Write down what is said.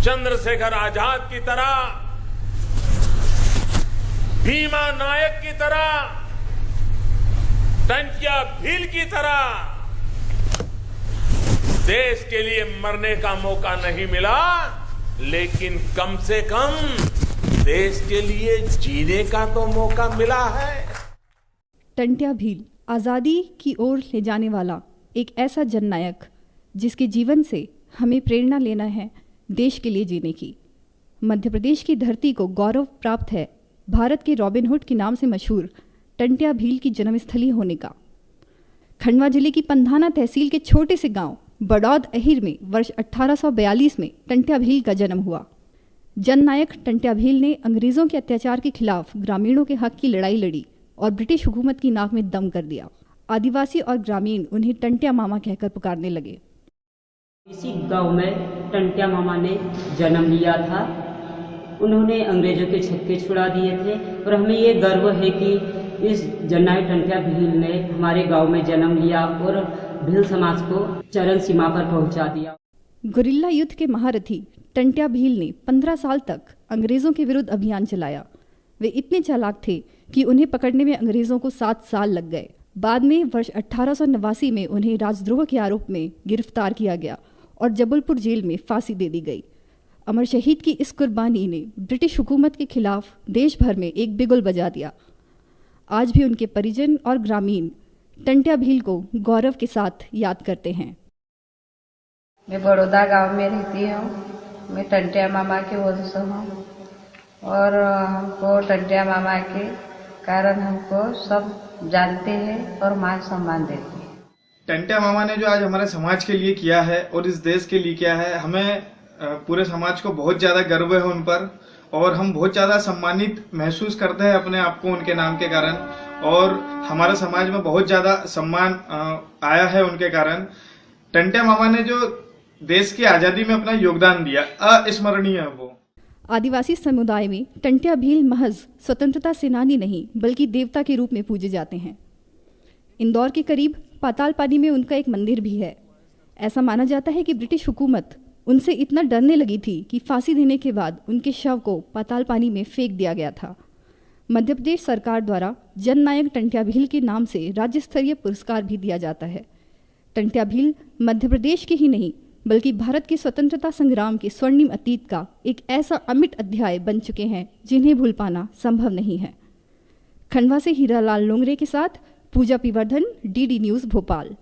चंद्रशेखर आजाद की तरह, भीमा नायक की तरह, टंट्या भील की तरह देश के लिए मरने का मौका नहीं मिला, लेकिन कम से कम देश के लिए जीने का तो मौका मिला है। टंट्या भील आज़ादी की ओर ले जाने वाला एक ऐसा जननायक जिसके जीवन से हमें प्रेरणा लेना है देश के लिए जीने की। मध्य प्रदेश की धरती को गौरव प्राप्त है भारत के रॉबिन हुड के नाम से मशहूर टंट्या भील की जन्मस्थली होने का। खंडवा जिले की पंधाना तहसील के छोटे से गांव बड़ौद अहिर में वर्ष 1842 में टंट्या भील का जन्म हुआ। जननायक टंट्या भील ने अंग्रेजों के अत्याचार के खिलाफ ग्रामीणों के हक की लड़ाई लड़ी और ब्रिटिश हुकूमत की नाक में दम कर दिया। आदिवासी और ग्रामीण उन्हें टंट्या मामा कहकर पुकारने लगे। इसी गांव में टंट्या मामा ने जन्म लिया था। उन्होंने अंग्रेजों के छक्के छुड़ा दिए थे और हमें ये गर्व है कि इस जननायक टंट्या भील ने हमारे गांव में जन्म लिया और भील समाज को चरम सीमा पर पहुंचा दिया। गुरिल्ला युद्ध के महारथी टंट्या भील ने 15 साल तक अंग्रेजों के विरुद्ध अभियान चलाया। वे इतने चालाक थे कि उन्हें पकड़ने में अंग्रेजों को 7 साल लग गए। बाद में वर्ष 1889 में उन्हें राजद्रोह के आरोप में गिरफ्तार किया गया और जबलपुर जेल में फांसी दे दी गई। अमर शहीद की इस कुर्बानी ने ब्रिटिश हुकूमत के खिलाफ देश भर में एक बिगुल बजा दिया। आज भी उनके परिजन और ग्रामीण टंट्या भील को गौरव के साथ याद करते हैं। मैं बड़ौदा गांव में रहती हूँ। मैं टंट्या मामा के वंश हूँ और हमको टंट्या मामा के कारण हमको सब जानते हैं और मान सम्मान देते हैं। टंट्या मामा ने जो आज हमारे समाज के लिए किया है और इस देश के लिए किया है, हमें पूरे समाज को बहुत ज्यादा गर्व है उन पर और हम बहुत ज्यादा सम्मानित महसूस करते हैं अपने आप को उनके नाम के कारण और हमारे समाज में बहुत ज्यादा सम्मान आया है उनके कारण। टंट्या मामा ने जो देश की आजादी में अपना योगदान दिया अविस्मरणीय है वो। आदिवासी समुदाय में टंट्या भील महज स्वतंत्रता सेनानी नहीं बल्कि देवता के रूप में पूजे जाते हैं। इंदौर के करीब पातालपानी में उनका एक मंदिर भी है। ऐसा माना जाता है कि ब्रिटिश हुकूमत उनसे इतना डरने लगी थी कि फांसी देने के बाद उनके शव को पातालपानी में फेंक दिया गया था। मध्य प्रदेश सरकार द्वारा जननायक टंट्या भील के नाम से राज्य स्तरीय पुरस्कार भी दिया जाता है। टंट्या भील मध्य प्रदेश के ही नहीं बल्कि भारत के स्वतंत्रता संग्राम के स्वर्णिम अतीत का एक ऐसा अमिट अध्याय बन चुके हैं जिन्हें भूल पाना संभव नहीं है। खंडवा से हीरालाल लोंगरे के साथ पूजा पीवर्धन, DD न्यूज़ भोपाल।